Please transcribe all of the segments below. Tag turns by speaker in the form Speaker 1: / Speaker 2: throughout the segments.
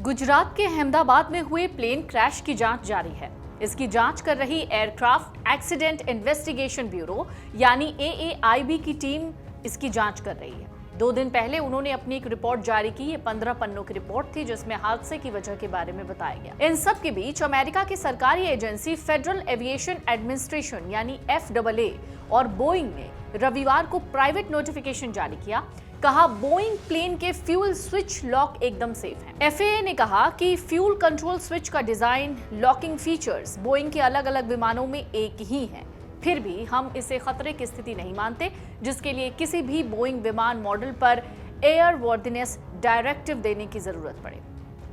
Speaker 1: गुजरात के अहमदाबाद में हुए प्लेन क्रैश की जांच जारी है। इसकी जांच कर रही एयरक्राफ्ट एक्सीडेंट इन्वेस्टिगेशन ब्यूरो यानी AAIB की टीम इसकी जांच कर रही है। 2 दिन पहले उन्होंने अपनी एक रिपोर्ट जारी की। ये 15 पन्नों की रिपोर्ट थी जिसमें हादसे की वजह के बारे में बताया गया। इन सब के बीच अमेरिका की सरकारी एजेंसी फेडरल एविएशन एडमिनिस्ट्रेशन यानी FAA और बोइंग ने रविवार को प्राइवेट नोटिफिकेशन जारी किया। कहा बोइंग प्लेन के फ्यूल स्विच लॉक एकदम सेफ हैं। FAA ने कहा कि फ्यूल कंट्रोल स्विच का डिजाइन, लॉकिंग फीचर्स बोइंग के अलग अलग विमानों में एक ही हैं। फिर भी हम इसे खतरे की स्थिति नहीं मानते, जिसके लिए किसी भी बोइंग विमान मॉडल पर एयर वर्दिनेस डायरेक्टिव देने की जरूरत पड़े।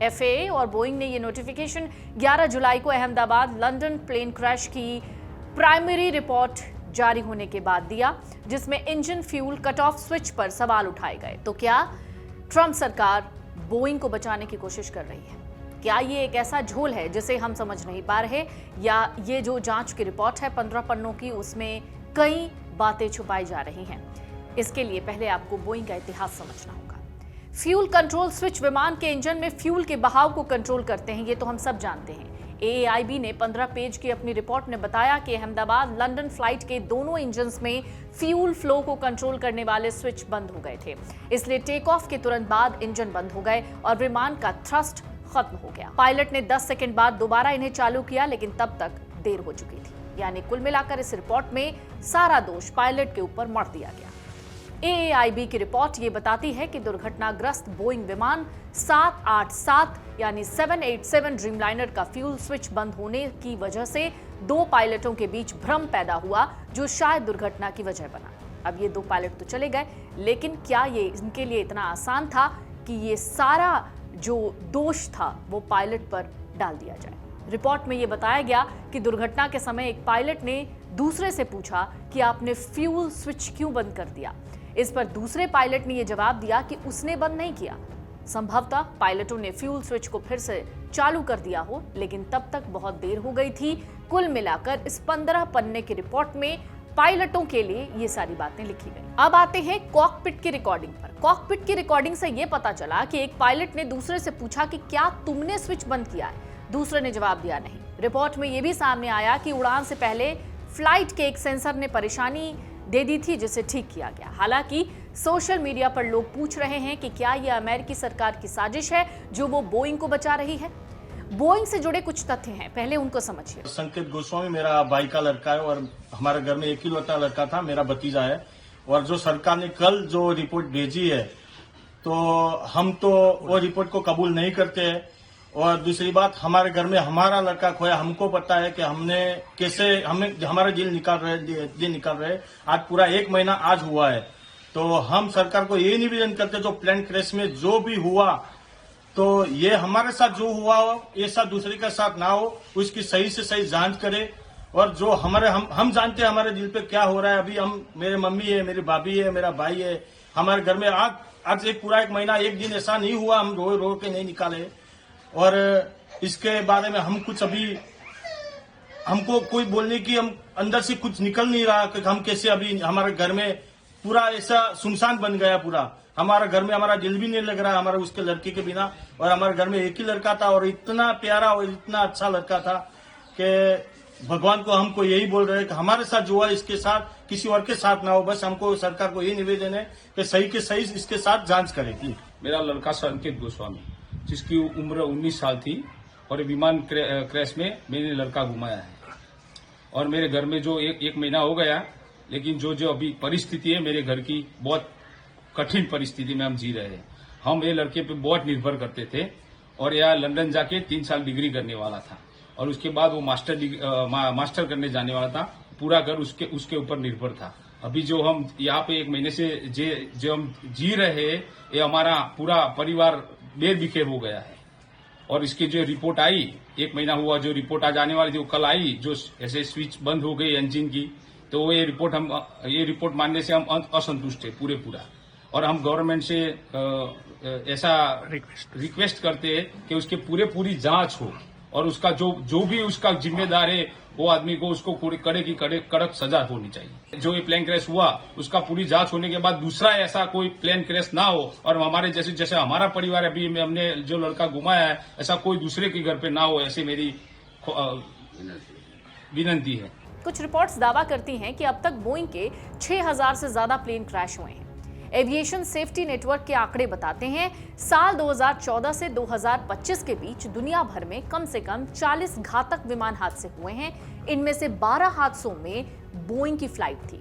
Speaker 1: FAA और बोइंग ने यह नोटिफिकेशन 11 जुलाई को अहमदाबाद लंदन प्लेन क्रैश की प्राइमरी रिपोर्ट जारी होने के बाद दिया, जिसमें engine fuel cut off switch पर सवाल उठाए गए। तो क्या ट्रंप सरकार बोइंग को बचाने की कोशिश कर रही है? क्या ये एक ऐसा झोल है जिसे हम समझ नहीं पा रहे, या ये जो जांच की रिपोर्ट है 15 पन्नों की, उसमें कई बातें छुपाई जा रही हैं? इसके लिए पहले आपको बोइंग का इतिहास समझना होगा। फ्यूल कंट्रोल स्विच विमान के इंजन में फ्यूल के बहाव को कंट्रोल करते हैं, ये तो हम सब जानते हैं। AAIB ने 15 पेज की अपनी रिपोर्ट में बताया कि अहमदाबाद लंदन फ्लाइट के दोनों इंजन्स में फ्यूल फ्लो को कंट्रोल करने वाले स्विच बंद हो गए थे। इसलिए टेक ऑफ के तुरंत बाद इंजन बंद हो गए और विमान का थ्रस्ट खत्म हो गया। पायलट ने 10 सेकंड बाद दोबारा इन्हें चालू किया, लेकिन तब तक देर हो चुकी थी। यानी कुल मिलाकर इस रिपोर्ट में सारा दोष पायलट के ऊपर मढ़ दिया गया। AAIB की रिपोर्ट ये बताती है कि दुर्घटनाग्रस्त बोइंग विमान 787 यानी 787 ड्रीमलाइनर का फ्यूल स्विच बंद होने की वजह से 2 पायलटों के बीच भ्रम पैदा हुआ, जो शायद दुर्घटना की वजह बना। अब ये 2 पायलट तो चले गए, लेकिन क्या ये इनके लिए इतना आसान था कि ये सारा जो दोष था वो पायलट पर डाल दिया जाए? रिपोर्ट में ये बताया गया कि दुर्घटना के समय एक पायलट ने दूसरे से पूछा कि आपने फ्यूल स्विच क्यों बंद कर दिया। इस पर दूसरे पायलट ने यह जवाब दिया कि उसने बंद नहीं किया। संभवतः पायलटों ने फ्यूल स्विच को फिर से चालू कर दिया हो, लेकिन तब तक बहुत देर हो गई थी। कुल मिलाकर इस 15 पन्ने की रिपोर्ट में पायलटों के लिए ये सारी बातें लिखी गई। अब आते हैं कॉकपिट की रिकॉर्डिंग पर। कॉकपिट की रिकॉर्डिंग से यह पता चला कि एक पायलट ने दूसरे से पूछा कि क्या तुमने स्विच बंद किया है? दूसरे ने जवाब दिया नहीं। रिपोर्ट में यह भी सामने आया कि उड़ान से पहले फ्लाइट के एक सेंसर ने परेशानी दे दी थी, जिसे ठीक किया गया। हालांकि सोशल मीडिया पर लोग पूछ रहे हैं कि क्या यह अमेरिकी सरकार की साजिश है जो वो बोइंग को बचा रही है। बोइंग से जुड़े कुछ तथ्य हैं, पहले उनको समझिए।
Speaker 2: संकेत गोस्वामी मेरा भाई का लड़का है और हमारे घर में एक ही लड़का था, मेरा भतीजा है। और जो सरकार ने कल जो रिपोर्ट भेजी है, तो हम तो वो रिपोर्ट को कबूल नहीं करते हैं। और दूसरी बात, हमारे घर में हमारा लड़का खोया, हमको पता है कि हमने कैसे हमारा दिल निकाल रहे। आज पूरा 1 महीना आज हुआ है। तो हम सरकार को ये निवेदन करते, जो प्लेन क्रैश में जो भी हुआ, तो ये हमारे साथ जो हुआ हो, ये साथ दूसरे के साथ ना हो, उसकी सही से सही जांच करे। और जो हम जानते हैं हमारे दिल पे क्या हो रहा है। अभी मेरे मम्मी है, मेरी भाभी है, मेरा भाई है, हमारे घर में आज पूरा 1 महीना 1 दिन ऐसा नहीं हुआ हम रो के नहीं निकाले। और इसके बारे में हम कुछ अभी, हमको कोई बोलने की, हम अंदर से कुछ निकल नहीं रहा कि हम कैसे, अभी हमारे घर में पूरा ऐसा सुनसान बन गया पूरा। हमारे घर में हमारा दिल भी नहीं लग रहा हमारे उसके लड़के के बिना। और हमारे घर में एक ही लड़का था और इतना प्यारा और इतना अच्छा लड़का था कि भगवान को हमको यही बोल रहे हैं कि हमारे साथ जो हुआ इसके साथ किसी और के साथ ना हो। बस हमको सरकार को यही निवेदन है कि सही के सही इसके साथ जांच करेगी।
Speaker 3: मेरा लड़का संकेत गोस्वामी, जिसकी उम्र 19 साल थी, और विमान क्रैश में मैंने लड़का घुमाया है। और मेरे घर में जो एक महीना हो गया, लेकिन जो अभी परिस्थिति है मेरे घर की, बहुत कठिन परिस्थिति में हम जी रहे हैं। हम ये लड़के पे बहुत निर्भर करते थे और यहाँ लंदन जाके 3 साल डिग्री करने वाला था और उसके बाद वो मास्टर करने जाने वाला था। पूरा घर उसके ऊपर निर्भर था। अभी जो हम यहाँ पे 1 महीने से जो हम जी रहे हैं, ये हमारा पूरा परिवार बेर-बिखेर हो गया है। और इसकी जो रिपोर्ट आई, 1 महीना हुआ, जो रिपोर्ट आज आने वाली थी वो कल आई, जो ऐसे स्विच बंद हो गई इंजन की, तो ये रिपोर्ट मानने से हम असंतुष्ट है पूरा। और हम गवर्नमेंट से ऐसा रिक्वेस्ट करते हैं कि उसके पूरी जांच हो और उसका जो भी उसका जिम्मेदार है वो आदमी को उसको कड़े की कड़क सजा होनी चाहिए। जो ये प्लेन क्रैश हुआ उसका पूरी जांच होने के बाद दूसरा ऐसा कोई प्लेन क्रैश ना हो और हमारे जैसे हमारा परिवार अभी हमने जो लड़का गुमाया है ऐसा कोई दूसरे के घर पे ना हो, ऐसी मेरी विनती है।
Speaker 1: कुछ रिपोर्ट्स दावा करती हैं कि अब तक बोइंग के 6000 से ज्यादा प्लेन क्रैश हुए हैं। एविएशन सेफ्टी नेटवर्क के आंकड़े बताते हैं साल 2014 से 2025 के बीच दुनिया भर में कम से कम 40 घातक विमान हादसे हुए हैं। इनमें से 12 हादसों में बोइंग की फ्लाइट थी।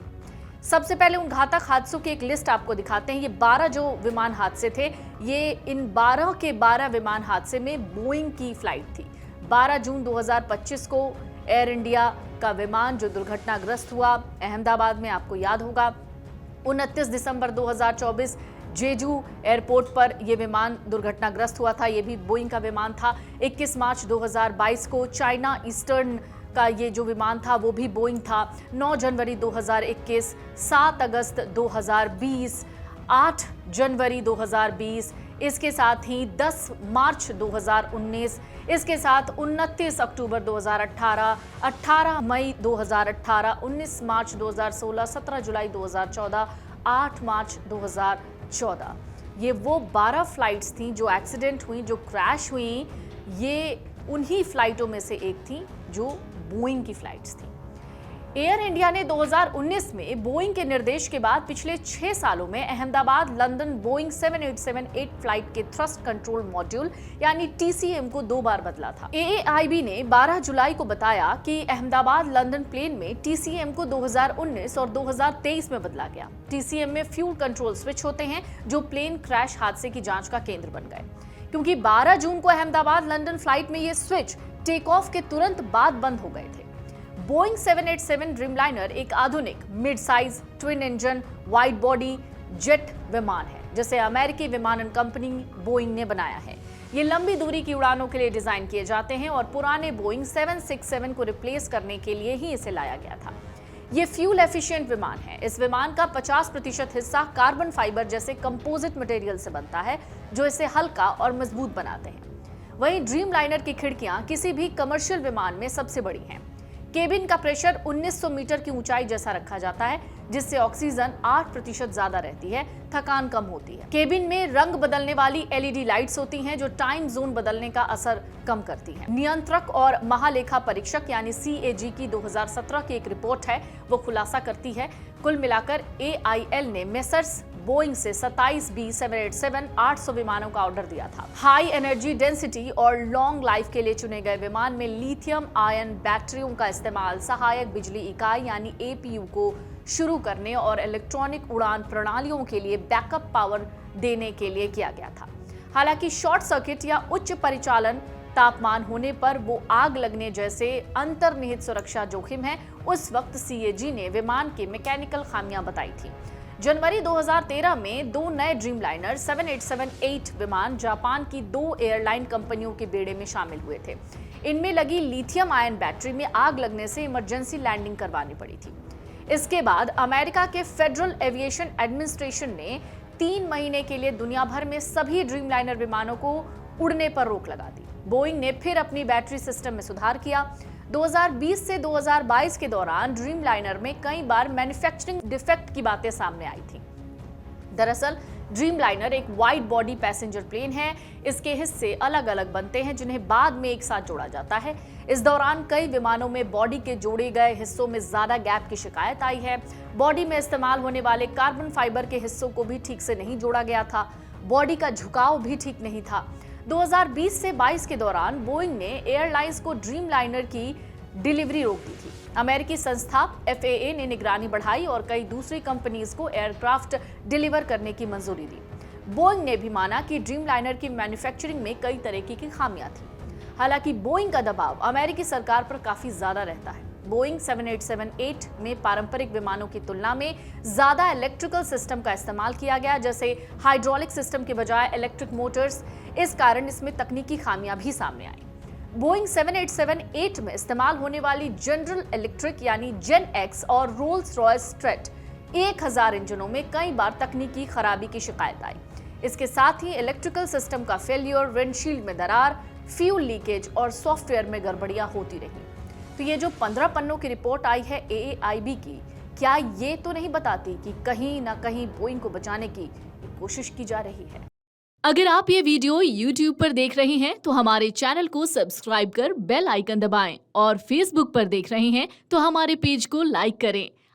Speaker 1: सबसे पहले उन घातक हादसों की एक लिस्ट आपको दिखाते हैं। ये 12 जो विमान हादसे थे, ये इन 12 के 12 विमान हादसे में बोइंग की फ्लाइट थी। 12 जून 2025 को एयर इंडिया का विमान जो दुर्घटनाग्रस्त हुआ अहमदाबाद में, आपको याद होगा। 29 दिसंबर 2024 जेजू एयरपोर्ट पर यह विमान दुर्घटनाग्रस्त हुआ था, यह भी बोइंग का विमान था। 21 मार्च 2022 को चाइना ईस्टर्न का ये जो विमान था वो भी बोइंग था। 9 जनवरी 2021, 7 अगस्त 2020, 8 जनवरी 2020, इसके साथ ही 10 मार्च 2019, इसके साथ 29 अक्टूबर 2018, 18 मई 2018, 19 मार्च 2016, 17 जुलाई 2014, 8 मार्च 2014। ये वो 12 फ्लाइट्स थी जो एक्सीडेंट हुई, जो क्रैश हुई। ये उन्हीं फ्लाइटों में से एक थी जो बोइंग की फ्लाइट्स थी। एयर इंडिया ने 2019 में बोइंग के निर्देश के बाद पिछले 6 सालों में अहमदाबाद लंदन बोइंग 7878 फ्लाइट के थ्रस्ट कंट्रोल मॉड्यूल यानी TCM को 2 बार बदला था। AAIB ने 12 जुलाई को बताया कि अहमदाबाद लंदन प्लेन में TCM को 2019 और 2023 में बदला गया। TCM में फ्यूल कंट्रोल स्विच होते हैं जो प्लेन क्रैश हादसे की जांच का केंद्र बन गए। क्योंकि 12 जून को अहमदाबाद लंदन फ्लाइट में ये स्विच टेक ऑफ के तुरंत बाद बंद हो गए थे। बोइंग 787 ड्रीमलाइनर एक आधुनिक mid size twin engine wide body jet विमान है जिसे अमेरिकी विमानन कंपनी बोइंग ने बनाया है। ये लंबी दूरी की उड़ानों के लिए डिजाइन किए जाते हैं और पुराने बोइंग 767 को रिप्लेस करने के लिए ही इसे लाया गया था। ये फ्यूल एफिशिएंट विमान है। इस विमान का 50% हिस्सा कार्बन फाइबर जैसे कंपोजिट मटेरियल से बनता है जो इसे हल्का और मजबूत बनाते हैं। वहीं ड्रीमलाइनर की खिड़कियां किसी भी कमर्शियल विमान में सबसे बड़ी हैं। केबिन का प्रेशर 1900 मीटर की ऊंचाई जैसा रखा जाता है जिससे ऑक्सीजन 8% ज्यादा रहती है, थकान कम होती है। केबिन में रंग बदलने वाली LED लाइट्स होती हैं जो टाइम जोन बदलने का असर कम करती हैं। नियंत्रक और महालेखा परीक्षक यानी CAG की 2017 की एक रिपोर्ट है, वो खुलासा करती है कुल मिलाकर AIL ने मेसर्स बोइंग से 27 B 787 800 विमानों का ऑर्डर दिया था। हाई एनर्जी डेंसिटी और लॉन्ग लाइफ के लिए चुने गए विमान में लिथियम आयन बैटरियों का इस्तेमाल सहायक बिजली इकाई यानी APU को शुरू करने और इलेक्ट्रॉनिक उड़ान प्रणालियों के लिए बैकअप पावर देने के लिए किया गया था। हालांकि शॉर्ट सर्किट या उच्च परिचालन तापमान होने पर वो आग लगने जैसे अंतर्निहित सुरक्षा जोखिम है, उस वक्त CAG ने विमान के मैकेनिकल खामियां बताई थी। जनवरी 2013 में 2 नए ड्रीमलाइनर 7878 विमान जापान की 2 एयरलाइन कंपनियों के बेड़े में शामिल हुए थे। इनमें लगी लिथियम आयन बैटरी में आग लगने से इमरजेंसी लैंडिंग करवानी पड़ी थी। इसके बाद अमेरिका के फेडरल एविएशन एडमिनिस्ट्रेशन ने 3 महीने के लिए दुनिया भर में सभी ड्रीमलाइनर विमानों को उड़ने पर रोक लगा दी। बोइंग ने फिर अपनी बैटरी सिस्टम में सुधार किया। 2020 से 2022 के दौरान ड्रीमलाइनर में कई बार मैन्युफैक्चरिंग डिफेक्ट की बातें सामने आई थी। दरअसल ड्रीमलाइनर एक वाइड बॉडी पैसेंजर प्लेन है। इसके हिस्से अलग अलग बनते हैं जिन्हें बाद में एक साथ जोड़ा जाता है। इस दौरान कई विमानों में बॉडी के जोड़े गए हिस्सों में ज्यादा गैप की शिकायत आई है। बॉडी में इस्तेमाल होने वाले कार्बन फाइबर के हिस्सों को भी ठीक से नहीं जोड़ा गया था। बॉडी का झुकाव भी ठीक नहीं था। 2020 से 22 के दौरान बोइंग ने एयरलाइंस को ड्रीमलाइनर की डिलीवरी रोक दी थी। अमेरिकी संस्था FAA ने निगरानी बढ़ाई और कई दूसरी कंपनीज को एयरक्राफ्ट डिलीवर करने की मंजूरी दी। बोइंग ने भी माना कि ड्रीमलाइनर की मैन्युफैक्चरिंग में कई तरह की खामियां थी। हालांकि बोइंग का दबाव अमेरिकी सरकार पर काफी ज्यादा रहता है। बोइंग 7878 में पारंपरिक विमानों की तुलना में ज्यादा इलेक्ट्रिकल सिस्टम का इस्तेमाल किया गया, जैसे हाइड्रोलिक सिस्टम के बजाय इलेक्ट्रिक मोटर्स। इस कारण इसमें तकनीकी खामियां भी सामने आई। बोइंग 7878 में इस्तेमाल होने वाली जनरल इलेक्ट्रिक यानी जेन एक्स और रोल्स रॉयस स्ट्रेट 1000 इंजनों में कई बार तकनीकी खराबी की शिकायत आई। इसके साथ ही इलेक्ट्रिकल सिस्टम का फेलियर, विंडशील्ड में दरार, फ्यूल लीकेज और सॉफ्टवेयर में गड़बड़ियां होती रही। तो ये जो 15 पन्नों की रिपोर्ट आई है AAIB की, क्या ये तो नहीं बताती कि कहीं ना कहीं बोइंग को बचाने की कोशिश की जा रही है? अगर आप ये वीडियो YouTube पर देख रहे हैं तो हमारे चैनल को सब्सक्राइब कर बेल आइकन दबाएं और Facebook पर देख रहे हैं तो हमारे पेज को लाइक करें।